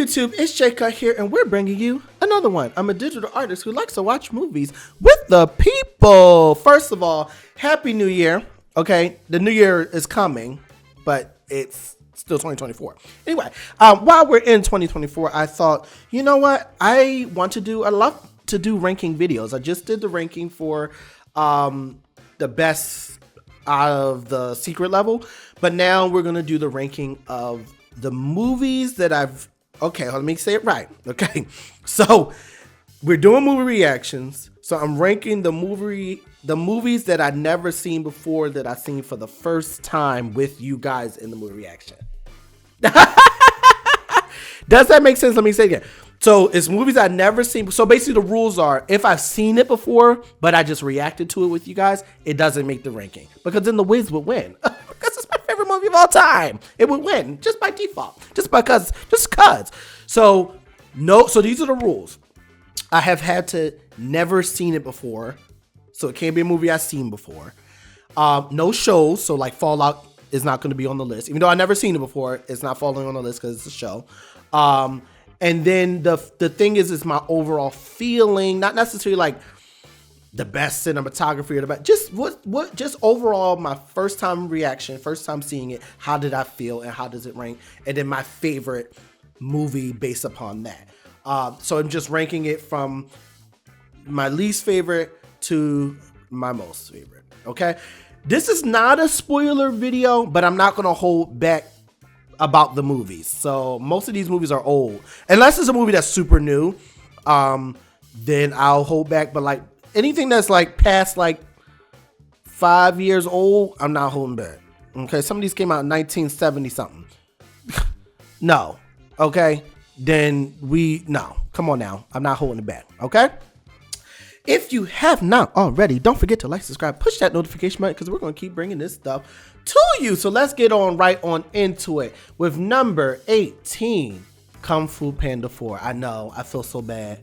YouTube, it's J Cutt here, and we're bringing you another one. I'm a digital artist who likes to watch movies with the people. First of all, Happy New Year. Okay, the New Year is coming, but it's still 2024. Anyway, while we're in 2024, I thought, you know what? I love to do ranking videos. I just did the ranking for the best out of the secret level, but now we're going to do the ranking of the movies that okay, let me say it right. Okay, so we're doing movie reactions. So I'm ranking the movies that I've never seen before that I've seen for the first time with you guys in the movie reaction. Does that make sense? Let me say it again. So it's movies I've never seen. So basically the rules are, if I've seen it before, but I just reacted to it with you guys, it doesn't make the ranking. Because then The Wiz would win. Because it's my favorite movie of all time. It would win just by default. Just cuz. So these are the rules. I have had to never seen it before. So it can't be a movie I've seen before. No shows. So like Fallout is not going to be on the list. Even though I've never seen it before, it's not falling on the list because it's a show. And then the thing is my overall feeling, not necessarily like the best cinematography or the best, just overall my first time reaction, first time seeing it, how did I feel and how does it rank? And then my favorite movie based upon that. So I'm just ranking it from my least favorite to my most favorite. Okay. This is not a spoiler video, but I'm not going to hold back about the movies. So most of these movies are old, unless it's a movie that's super new, then I'll hold back. But like anything that's like past like 5 years old, I'm not holding back. Okay, some of these came out in 1970 something. No, okay, then no, come on now, I'm not holding it back. Okay, if you have not already, don't forget to like, subscribe, push that notification button, because we're going to keep bringing this stuff to you. So let's get right on into it with number 18, Kung Fu Panda 4. I know, I feel so bad.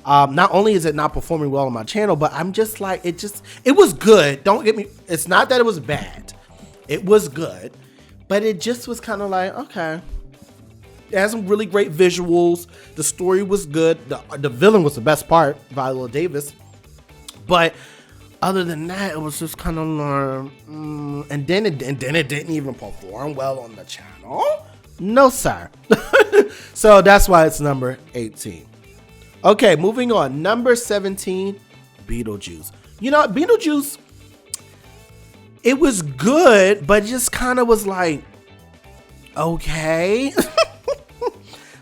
Not only is it not performing well on my channel, but I'm just like, it was good. Don't get me, it's not that it was bad. It was good, but it just was kind of like, okay. It has some really great visuals. The story was good. The villain was the best part, Viola Davis. But other than that, it was just kind of like, and then it didn't even perform well on the channel. No, sir. So that's why it's number 18. Okay, moving on. Number 17, Beetlejuice. You know, Beetlejuice, it was good, but just kind of was like, okay.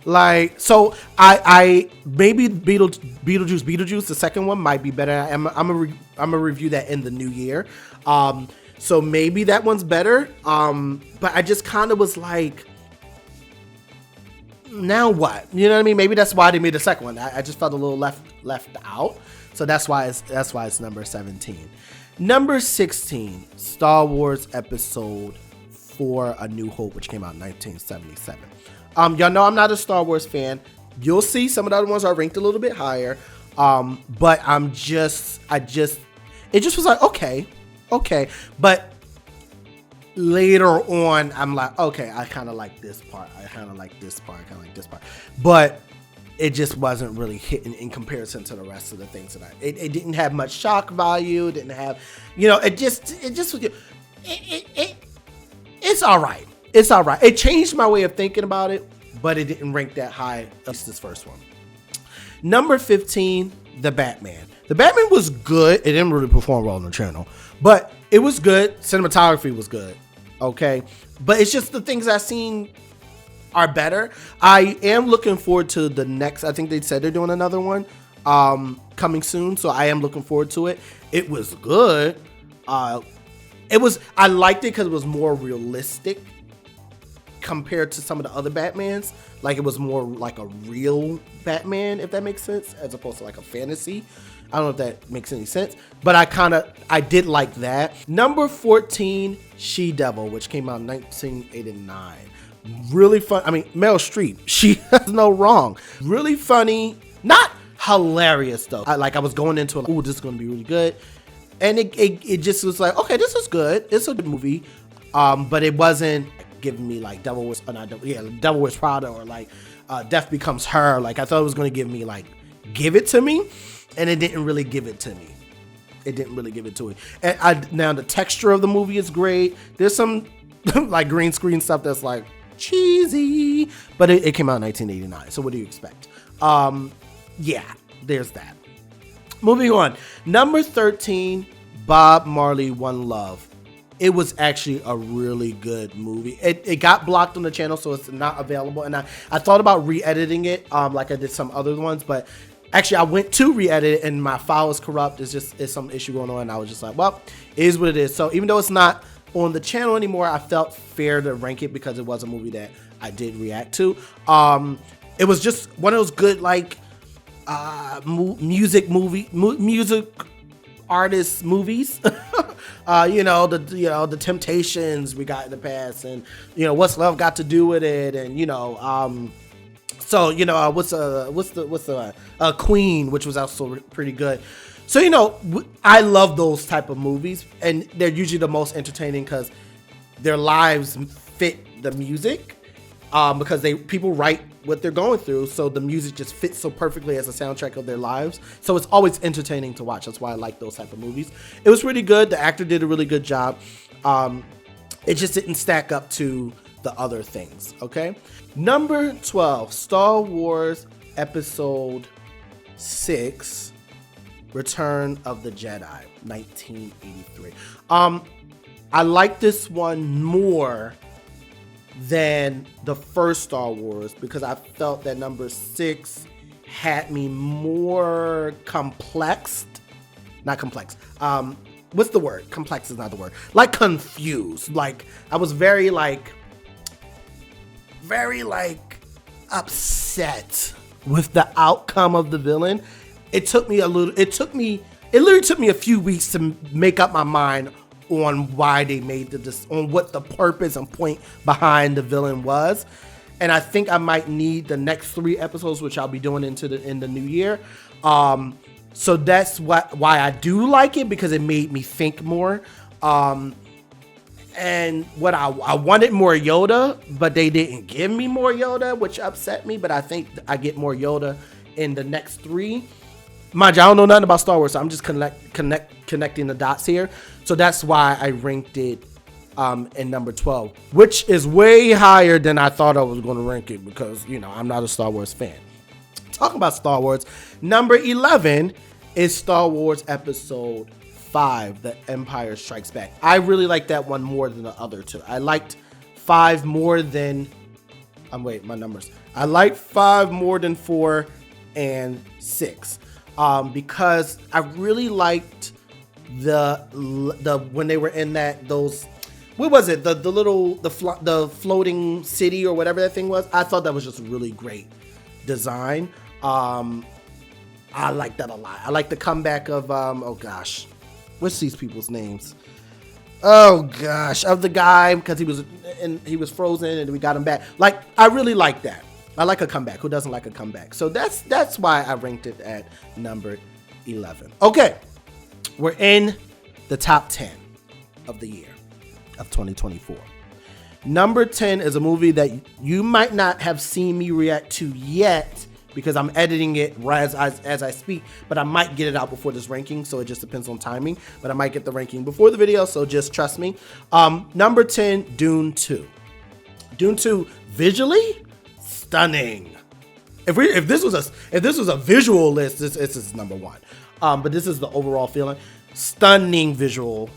Like, so I maybe Beetlejuice, the second one might be better. I'm gonna review that in the new year. So maybe that one's better. But I just kind of was like, now what? You know what I mean? Maybe that's why they made the second one. I just felt a little left out. So that's why it's number 17. Number 16, Star Wars Episode 4: A New Hope, which came out in 1977. Y'all know I'm not a Star Wars fan. You'll see some of the other ones are ranked a little bit higher. But it just was like, okay. But later on, I'm like, okay, I kind of like this part. I kind of like this part. But it just wasn't really hitting in comparison to the rest of the things that it didn't have much shock value. It didn't have, it just was, it's all right. It's all right. It changed my way of thinking about it, but it didn't rank that high. At least this first one. Number 15, The Batman. The Batman was good. It didn't really perform well on the channel, but it was good. Cinematography was good. Okay. But it's just the things I've seen are better. I am looking forward to the next. I think they said they're doing another one coming soon. So I am looking forward to it. It was good. I liked it because it was more realistic compared to some of the other Batmans. Like, it was more like a real Batman, if that makes sense, as opposed to like a fantasy. I don't know if that makes any sense, but I did like that. Number 14, She-Devil, which came out in 1989. Really fun. I mean, Meryl Streep, she has no wrong. Really funny, not hilarious though. I was going into it like, oh, this is gonna be really good, and it just was like, okay, this is good. It's a good movie, but it wasn't giving me like Devil Wears Prada or like Death Becomes Her. Like I thought it was going to give me like give it to me, and it didn't really give it to me. It didn't really give it to me. And now the texture of the movie is great. There's some like green screen stuff that's like cheesy, but it came out in 1989. So what do you expect? Yeah, there's that. Moving on. Number 13, Bob Marley, One Love. It was actually a really good movie. It got blocked on the channel, so it's not available. And I thought about re-editing it, like I did some other ones, but actually I went to re-edit it and my file is corrupt. It's some issue going on. And I was just like, well, it is what it is. So even though it's not on the channel anymore, I felt fair to rank it because it was a movie that I did react to. It was just one of those good like music artist movies. The Temptations we got in the past, and What's Love Got to Do with It, and what's Queen, which was also pretty good. So I love those type of movies, and they're usually the most entertaining because their lives fit the music, because people write what they're going through, so the music just fits so perfectly as a soundtrack of their lives. So it's always entertaining to watch. That's why I like those type of movies. It was pretty good. The actor did a really good job. It just didn't stack up to the other things. Okay. Number 12, Star Wars Episode 6, Return of the Jedi, 1983. I like this one more than the first Star Wars because I felt that number 6 had me more complex. Not complex. What's the word? Complex is not the word. Like confused. Like I was very upset with the outcome of the villain. It literally took me a few weeks to make up my mind on why they made on what the purpose and point behind the villain was. And I think I might need the next 3 episodes, which I'll be doing in the new year. So that's why I do like it, because it made me think more. And what I wanted more Yoda, but they didn't give me more Yoda, which upset me. But I think I get more Yoda in the next 3. Mind you, I don't know nothing about Star Wars, so I'm just connecting the dots here. So that's why I ranked it in number 12, which is way higher than I thought I was going to rank it, because I'm not a Star Wars fan. Talking about Star Wars, number 11 is Star Wars Episode 5, The Empire Strikes Back. I really like that one more than the other 2. I liked 5 more than I liked 5 more than 4 and 6. Because I really liked the when they were in those, what was it? The floating city or whatever that thing was. I thought that was just a really great design. I like that a lot. I like the comeback of what's these people's names? Of the guy, because he was frozen and we got him back. Like, I really like that. I like a comeback. Who doesn't like a comeback? So that's why I ranked it at number 11. Okay, we're in the top 10 of the year of 2024. Number 10 is a movie that you might not have seen me react to yet, because I'm editing it as I speak, but I might get it out before this ranking, so it just depends on timing. But I might get the ranking before the video, so just trust me. Number 10, Dune 2. Dune 2, visually stunning. If this was a visual list, this is number 1. But this is the overall feeling. Stunning visual.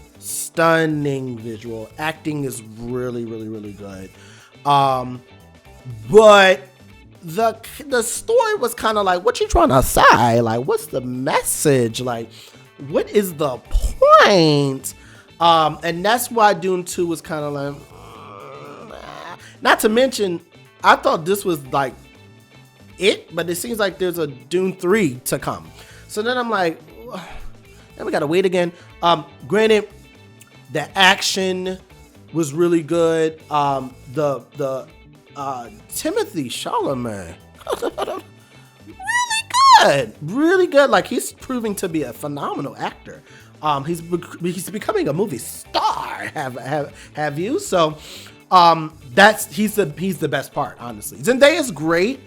Acting is really, really, really good. But the story was kind of like, what you trying to say? Like, what's the message? Like, what is the point? And that's why Dune 2 was kind of like, not to mention, I thought this was like it, but it seems like there's a Dune 3 to come. So then I'm like, then we gotta wait again. Granted, the action was really good. The Timothy Chalamet, really good. Like, he's proving to be a phenomenal actor. He's becoming a movie star. Have you? So He's the best part, honestly. Zendaya's great,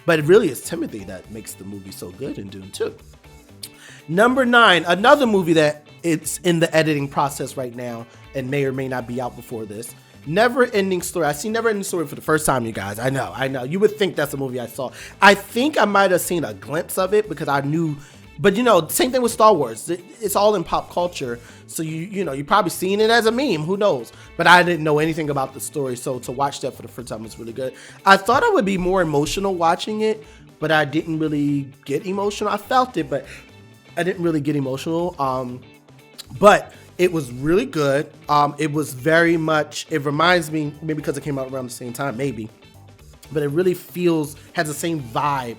but it really is Timothy that makes the movie so good in Dune 2. Number 9, another movie that it's in the editing process right now and may or may not be out before this. Never Ending Story. I see Never Ending Story for the first time, you guys. I know. You would think that's a movie I saw. I think I might have seen a glimpse of it because I knew, but same thing with Star Wars. It's all in pop culture. So you probably seen it as a meme, who knows? But I didn't know anything about the story. So to watch that for the first time was really good. I thought I would be more emotional watching it, but I didn't really get emotional. I felt it, but I didn't really get emotional. But it was really good. It was very much, it reminds me, maybe because it came out around the same time, maybe, but it really has the same vibe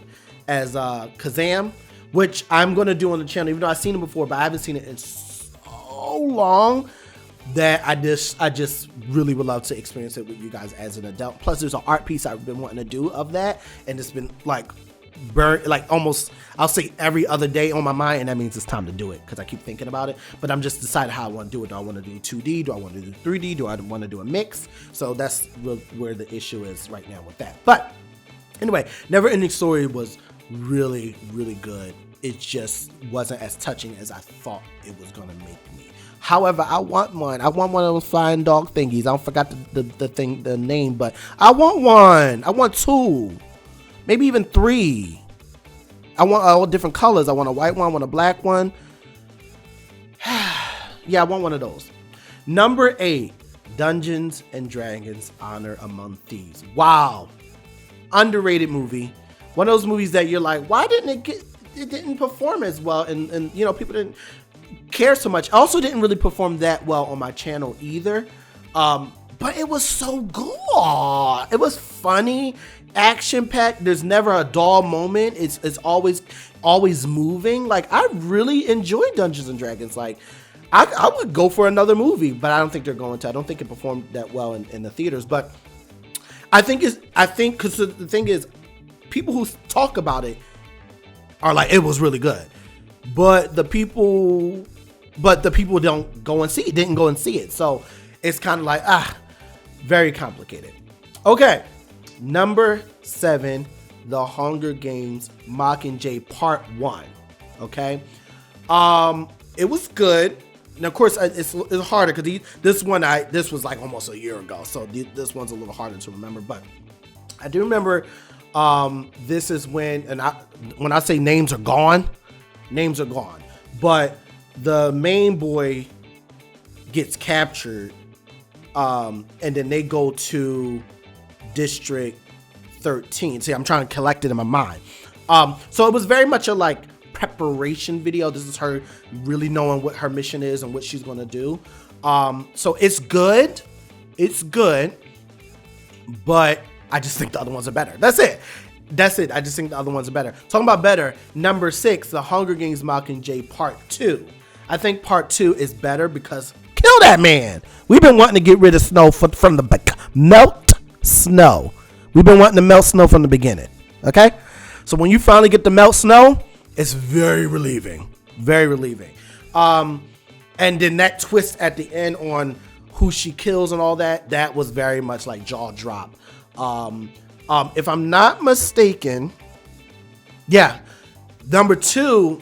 as Kazam, which I'm going to do on the channel, even though I've seen it before, but I haven't seen it in so long that I just really would love to experience it with you guys as an adult. Plus, there's an art piece I've been wanting to do of that, and it's been almost, I'll say every other day on my mind, and that means it's time to do it because I keep thinking about it, but I'm just deciding how I want to do it. Do I want to do 2D? Do I want to do 3D? Do I want to do a mix? So that's where the issue is right now with that. But anyway, Never Ending Story was really, really good. It just wasn't as touching as I thought it was going to make me. However, I want one. I want one of those flying dog thingies. I forgot the name, but I want one. I want 2. Maybe even 3. I want all different colors. I want a white one. I want a black one. Yeah, I want one of those. Number 8, Dungeons and Dragons: Honor Among Thieves. Wow. Underrated movie. One of those movies that you're like, why didn't it didn't perform as well? And people didn't care so much. Also didn't really perform that well on my channel either. But it was so good. It was funny, action-packed. There's never a dull moment. It's always moving. Like, I really enjoyed Dungeons and Dragons. Like, I would go for another movie, but I don't think they're going to. I don't think it performed that well in the theaters. But I think because the thing is, people who talk about it are like, it was really good. But the people didn't go and see it. So it's kind of like, very complicated. Okay, number 7, The Hunger Games: Mockingjay Part 1. Okay, it was good. And of course, it's harder because this was like almost a year ago, so this one's a little harder to remember. But I do remember this is when I say names are gone, but the main boy gets captured. And then they go to District 13. See, I'm trying to collect it in my mind. So it was very much a preparation video. This is her really knowing what her mission is and what she's going to do. So it's good. But I just think the other ones are better. That's it. I just think the other ones are better. Talking about better, number 6, The Hunger Games: Mockingjay Part 2. I think Part 2 is better because kill that man. We've been wanting to get rid of snow from the back. Melt snow. We've been wanting to melt snow from the beginning. Okay? So when you finally get to melt snow, it's very relieving. Very relieving. And then that twist at the end on who she kills and all that was very much like jaw drop. If I'm not mistaken, yeah, number 2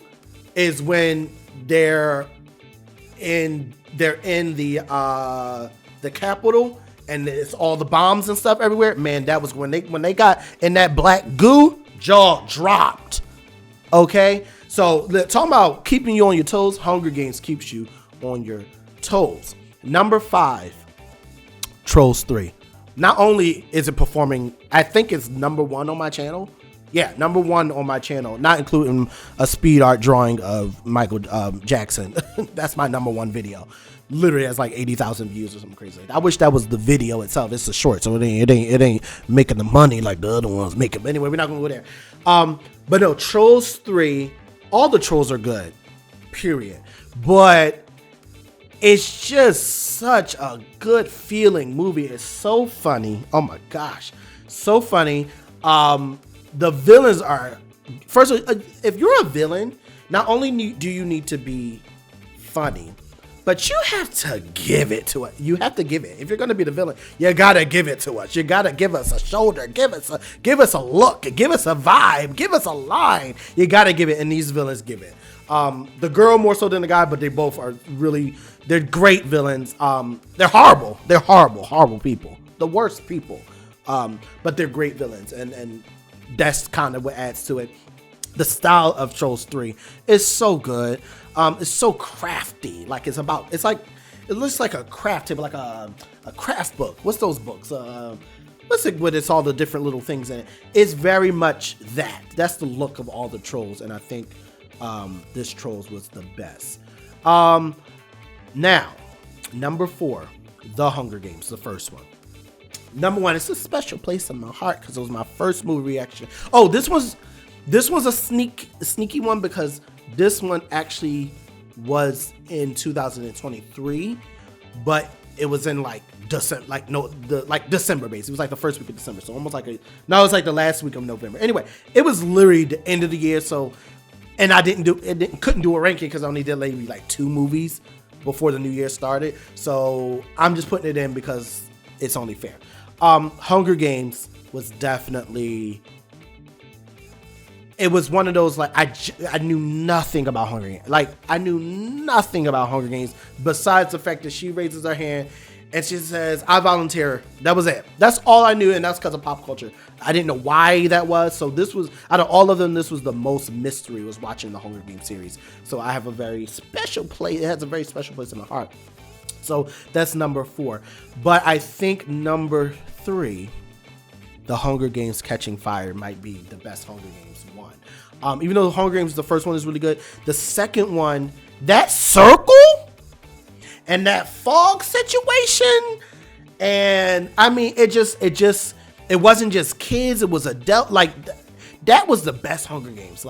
is when they're in the Capitol and it's all the bombs and stuff everywhere. Man, that was when they got in that black goo, jaw dropped. Okay, so talking about keeping you on your toes, Hunger Games keeps you on your toes. Number 5, Trolls 3. Not only is it performing, I think it's number 1 on my channel. Yeah, number 1 on my channel, not including a speed art drawing of Michael Jackson. That's my number 1 video. Literally has like 80,000 views or something crazy. I wish that was the video itself. It's a short, so it ain't making the money like the other ones make it. But anyway, we're not gonna go there. But no, Trolls 3, all the trolls are good, period. But it's just such a good feeling movie. It's so funny. Oh my gosh, so funny. The villains are, first of all, if you're a villain, not only do you need to be funny, But you have to give it to it. You have to give it. If you're gonna be the villain, you gotta give it to us. You gotta give us a shoulder, give us a look, give us a vibe, give us a line. You gotta give it, and these villains give it. The girl more so than the guy, but they both are they're great villains. They're horrible people, the worst people. But they're great villains, and that's kind of what adds to it. The style of Trolls 3 is so good. It's so crafty. Like it looks like a craft table, like a craft book. What's those books? What's it with? It's all the different little things in it. It's very much that. That's the look of all the Trolls, and I think this Trolls was the best. Now, number 4, The Hunger Games, the first one. Number 1, it's a special place in my heart because it was my first movie reaction. Oh, this was a sneaky one because this one actually was in 2023, but it was in December, December basically. It was like the first week of December, so almost it was like the last week of November. Anyway, it was literally the end of the year, so and couldn't do a ranking because I only did maybe 2 movies before the new year started. So I'm just putting it in because it's only fair. Hunger Games was definitely. It was one of those I knew nothing about Hunger Games. I knew nothing about Hunger Games besides the fact that she raises her hand and she says, "I volunteer." That was it. That's all I knew, and that's because of pop culture. I didn't know why that was. So this was, out of all of them, this was the most mystery, was watching the Hunger Games series. So I have a very special place. It has a very special place in my heart. So that's number 4. But I think number 3, The Hunger Games Catching Fire, might be the best Hunger Games one. Even though The Hunger Games, the first one is really good, the second one, that circle and that fog situation, and I mean, it wasn't just kids, it was adult. That was the best Hunger Games.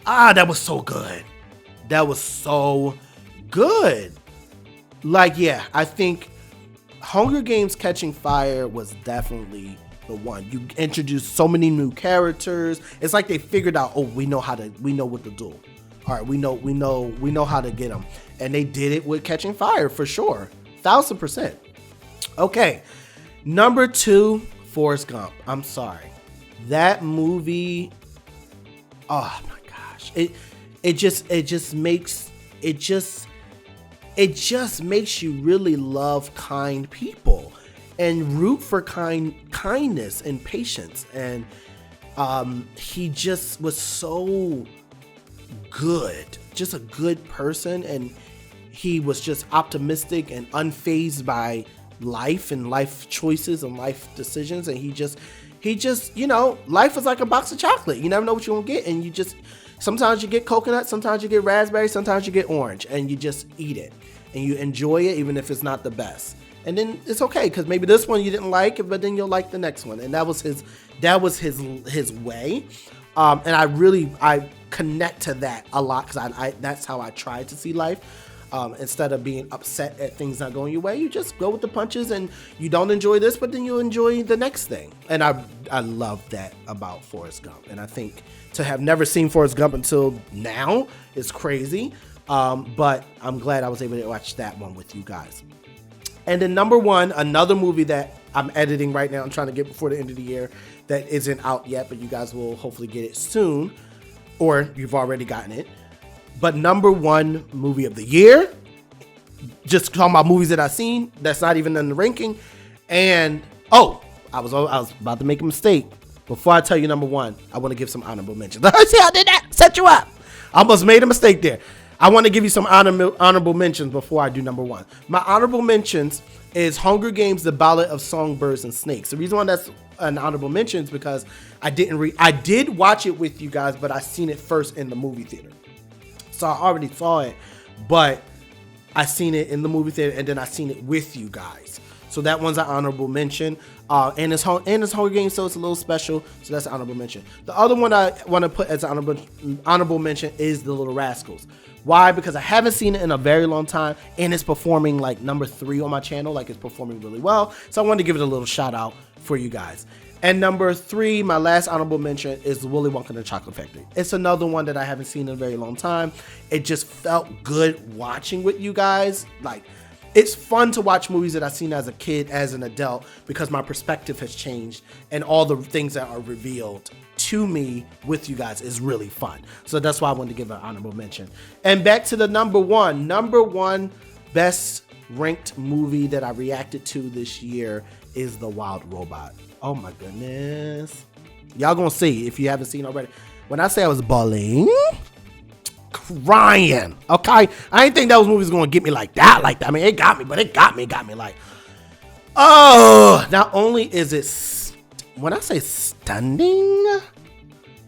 That was so good. That was so good. Yeah, I think Hunger Games Catching Fire was definitely the one. You introduced so many new characters. It's like they figured out, we know what to do. All right, we know how to get them. And they did it with Catching Fire for sure. 1000%. Okay. Number 2, Forrest Gump. I'm sorry. That movie, oh my gosh. It just makes you really love kind people and root for kindness and patience. And he just was so good, just a good person, and he was just optimistic and unfazed by life and life choices and life decisions. And he just, life is like a box of chocolate. You never know what you're gonna get, and sometimes you get coconut, sometimes you get raspberry, sometimes you get orange, and you just eat it and you enjoy it even if it's not the best. And then it's okay, because maybe this one you didn't like, but then you'll like the next one. And that was his way. And I connect to that a lot, because that's how I try to see life. Instead of being upset at things not going your way, you just go with the punches, and you don't enjoy this, but then you enjoy the next thing. And I love that about Forrest Gump. And I think to have never seen Forrest Gump until now is crazy. But I'm glad I was able to watch that one with you guys. And then number 1, another movie that I'm editing right now, I'm trying to get before the end of the year, that isn't out yet, but you guys will hopefully get it soon, or you've already gotten it. But number 1 movie of the year, just talking about movies that I've seen, that's not even in the ranking. And I was about to make a mistake. Before I tell you number 1, I want to give some honorable mentions. See how I did that? Set you up. I almost made a mistake there. I want to give you some honorable mentions before I do number 1. My honorable mentions is Hunger Games: The Ballad of Songbirds and Snakes. The reason why that's an honorable mention is because I did watch it with you guys, but I seen it first in the movie theater. So I already saw it, but I seen it in the movie theater, and then I seen it with you guys. So that one's an honorable mention. And it's Hunger Games, so it's a little special. So that's an honorable mention. The other one I want to put as an honorable mention is The Little Rascals. Why? Because I haven't seen it in a very long time, and it's performing number 3 on my channel. It's performing really well. So I wanted to give it a little shout out for you guys. And number 3, my last honorable mention is Willy Wonka and the Chocolate Factory. It's another one that I haven't seen in a very long time. It just felt good watching with you guys. Like, it's fun to watch movies that I've seen as a kid, as an adult, because my perspective has changed and all the things that are revealed to me with you guys is really fun. So that's why I wanted to give an honorable mention. And back to the number one best ranked movie that I reacted to this year is The Wild Robot. Oh my goodness. Y'all gonna see if you haven't seen already. When I say I was bawling, crying, okay? I didn't think that movie was gonna get me like that. I mean, it got me, but it got me like, oh, not only is it, when I say stunning,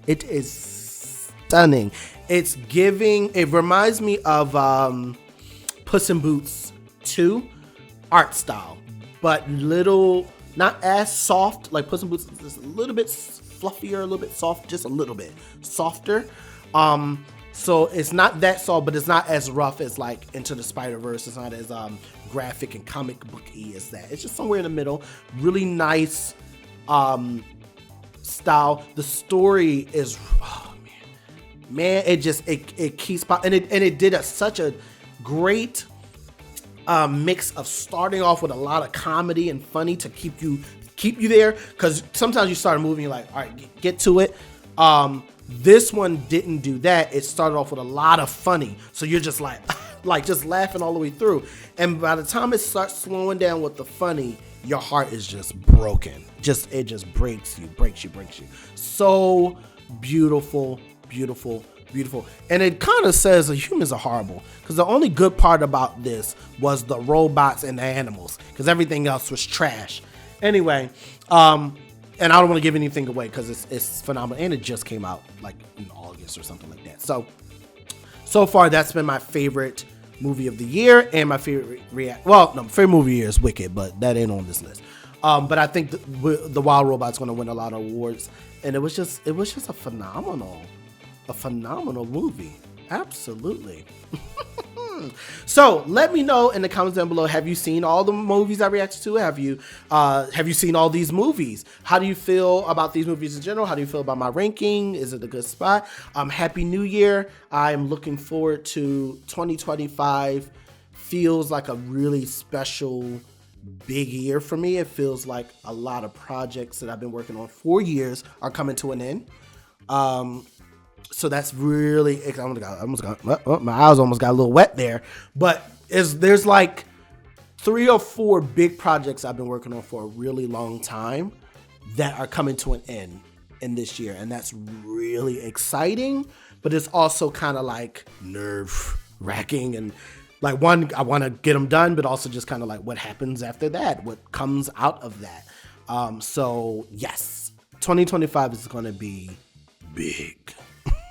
it is stunning. It reminds me of Puss in Boots 2 art style, but not as soft. Like Puss in Boots is a little bit fluffier, a little bit soft, just a little bit softer. So it's not that soft, but it's not as rough as like Into the Spider-Verse. It's not as graphic and comic book-y as that. It's just somewhere in the middle. Really nice style. The story is, oh man, it keeps popping, and it did such a great mix of starting off with a lot of comedy and funny to keep you there, because sometimes you start a movie and you're like, all right, get to it. This one didn't do that. It started off with a lot of funny, so you're just like just laughing all the way through, and by the time it starts slowing down with the funny, your heart is just broken. It just breaks you. So beautiful. And it kind of says that humans are horrible, because the only good part about this was the robots and the animals, because everything else was trash. Anyway, and I don't want to give anything away because it's phenomenal, and it just came out like in August or something like that. So far, that's been my favorite movie of the year, and my favorite favorite movie of the year is Wicked, but that ain't on this list. But I think the Wild Robot's going to win a lot of awards, and it was just a phenomenal movie. Absolutely. So let me know in the comments down below, have you seen all the movies I reacted to? Have you seen all these movies? How do you feel about these movies in general? How do you feel about my ranking? Is it a good spot? Happy New Year. I'm looking forward to 2025. Feels like a really special big year for me. It feels like a lot of projects that I've been working on for years are coming to an end. So that's really, my eyes almost got a little wet there, but there's like 3 or 4 big projects I've been working on for a really long time that are coming to an end in this year. And that's really exciting, but it's also kind of like nerve wracking, and like I want to get them done, but also just kind of like what happens after that, what comes out of that. So yes, 2025 is going to be big.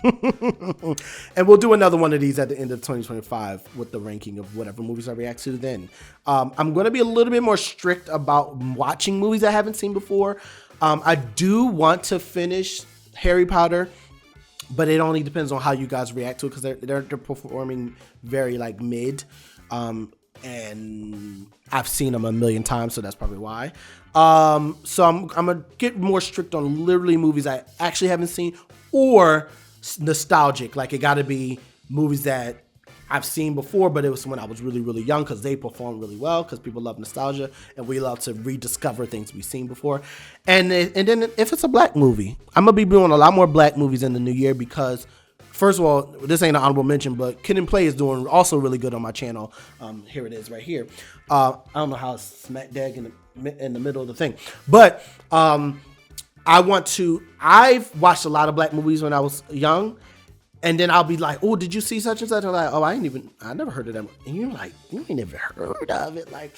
And we'll do another one of these at the end of 2025 with the ranking of whatever movies I react to then. I'm going to be a little bit more strict about watching movies I haven't seen before. I do want to finish Harry Potter, but it only depends on how you guys react to it, because they're performing very like mid. And I've seen them a million times, so that's probably why. So I'm gonna get more strict on literally movies I actually haven't seen, or nostalgic. Like, it got to be movies that I've seen before, but it was when I was really, really young, because they perform really well, because people love nostalgia, and we love to rediscover things we've seen before. And then if it's a black movie, I'm gonna be doing a lot more black movies in the new year, because first of all, this ain't an honorable mention, but Kid and Play is doing also really good on my channel. Here it is right here. I don't know how it's smack dab in the middle of the thing, but I've watched a lot of black movies when I was young, and then I'll be like, oh, did you see such and such? I'm like, oh, I never heard of them. And you're like, you ain't never heard of it. Like,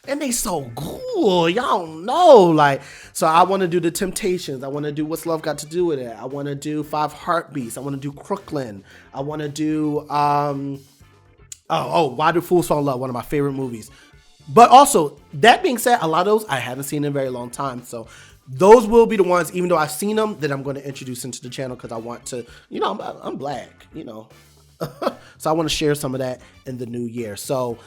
and they so cool. Y'all know. Like, so I want to do The Temptations. I want to do What's Love Got to Do with It. I want to do Five Heartbeats. I want to do Crooklyn. I want to do, Why Do Fools Fall in Love? One of my favorite movies. But also, that being said, a lot of those I haven't seen in a very long time. So those will be the ones, even though I've seen them, that I'm going to introduce into the channel, because I want to, I'm black, so I want to share some of that in the new year. So,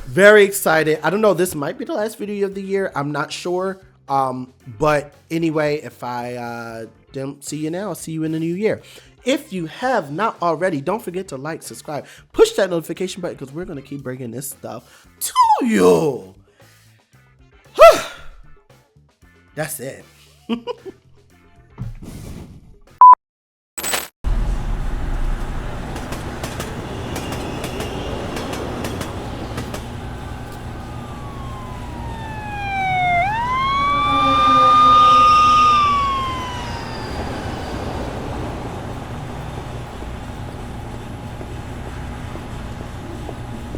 very excited. I don't know, this might be the last video of the year. I'm not sure. But anyway, if I don't see you now, I'll see you in the new year. If you have not already, don't forget to like, subscribe, push that notification button because we're going to keep bringing this stuff to you. That's it.